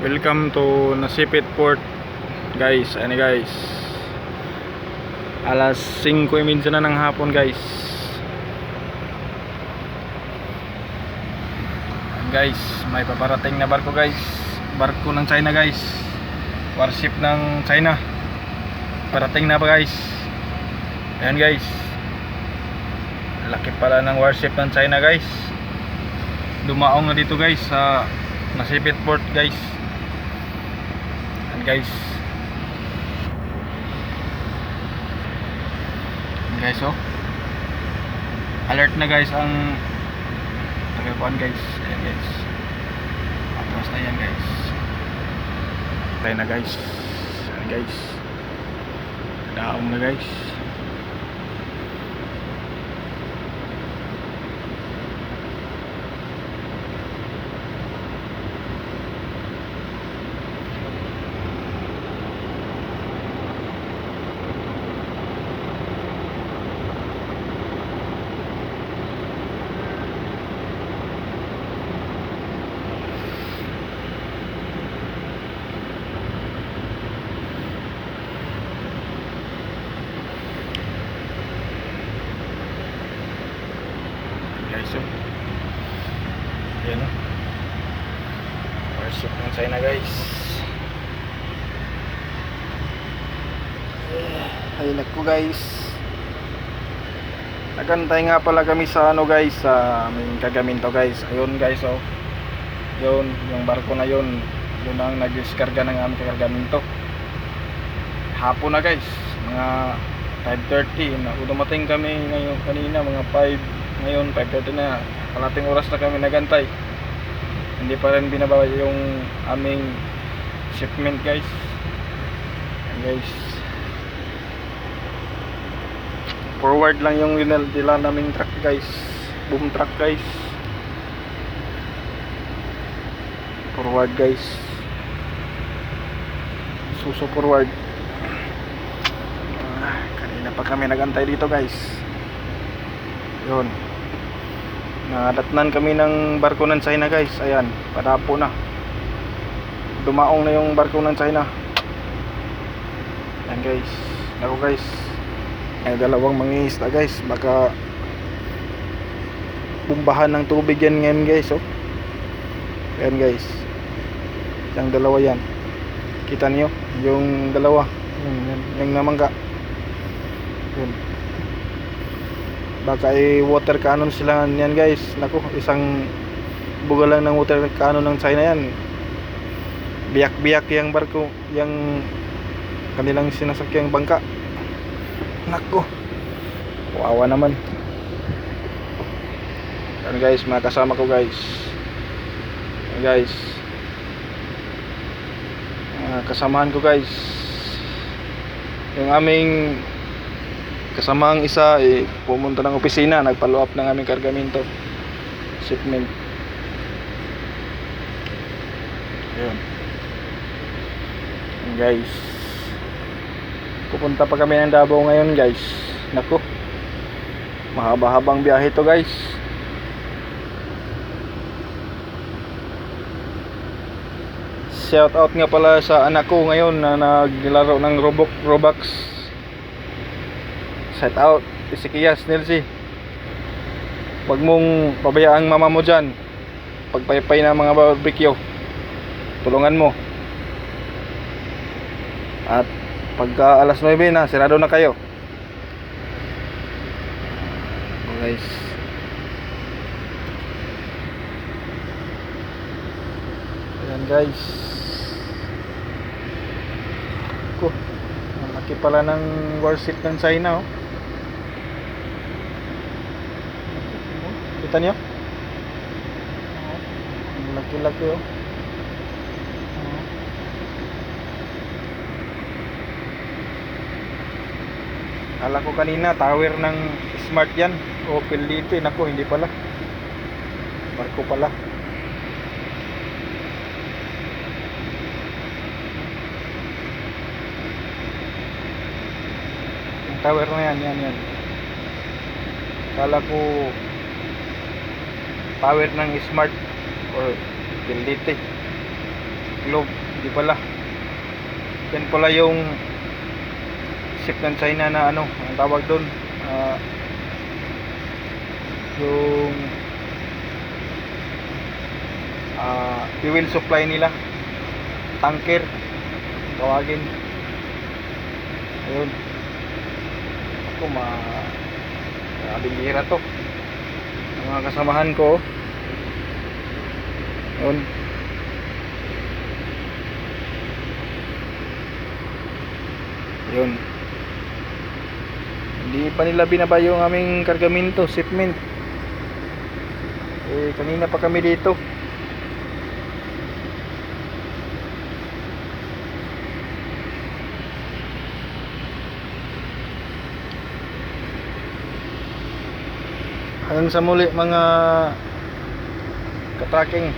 Welcome to Nasipit Port guys. Ano guys, alas 5:30 na ng hapon guys. Guys, may paparating na barko guys. Barko ng China guys. Warship ng China. Parating na ba guys? Ayan guys. Laki pala ng warship ng China guys. Dumaong na dito guys sa Nasipit Port guys. Guys, oh, alert na guys ang tagapuan guys. Ayan guys, atras na yan guys. Tayo na guys. Ayan guys, daong na guys. So, yan o, warship ng China guys. Ay naku guys, nagantay nga pala kami sa ano guys, sa aming kagaminto guys. Ayun guys, oh, yun, yung barko na yun, yun ang nag-diskarga ng aming kagaminto. Hapon na guys, mga 5:30 na dumating kami ngayon, kanina mga 5. Ngayon 5:30 na, kalating oras na kami nagantay. Hindi pa rin binababa yung aming shipment guys. And guys, forward lang yung dila naming truck guys, boom truck guys. Forward guys, suso forward. Kanina pa kami nagantay dito guys. Yun, nadatnan kami ng barko ng China guys. Ayan, padapo na, dumaong na yung barko ng China. Ayan guys, ako guys, may dalawang mangingisda guys. Baka bumbahan ng tubig yan ngayon guys. Oh, ayan guys, yung dalawa yan, kita niyo yung dalawa, yung namangga yun. Baka water cannon sila yan guys. Naku, isang buga lang ng water cannon ng China yan. Biyak-biyak yung barko, yung kanilang sinasakyang bangka. Naku, wawa naman. Yan guys, mga kasama ko guys. Yan guys, mga kasamahan ko guys. Yung aming kasamang isa pumunta ng opisina, nagfollow up ng aming kargamento, shipment. Ayun. And guys, pupunta pa kami ng Davao ngayon guys. Naku, mahaba-habang biyahe to guys. Shout out nga pala sa anak ko ngayon na naglaro ng Roblox. Shout out si Kiyas Nilsi. Huwag mong pabayaang mama mo dyan pagpaypay ng mga barbecue. Tulungan mo. At pagka alas 9 na, sirado na kayo. Guys, ayan guys. Ko, ang laki pala ng warship ng China. Oh, kita niyo? Ang laki-laki oh. Kala ko kanina tower ng Smart yan o PLDT. Naku, hindi pala, barko pala. Yung tower na yan. Kala ko power ng Smart or PLDT. globe, hindi pala. Yan pala yung ship ng China na ano, ang tawag doon, yung fuel supply nila, tanker tawagin. Ayun, ako bihira to, ang mga kasamahan ko. Ayun, yun, hindi pa nila binaba yung aming kargamento, shipment. Kanina pa kami dito. Hanggang sa muli mga katracking.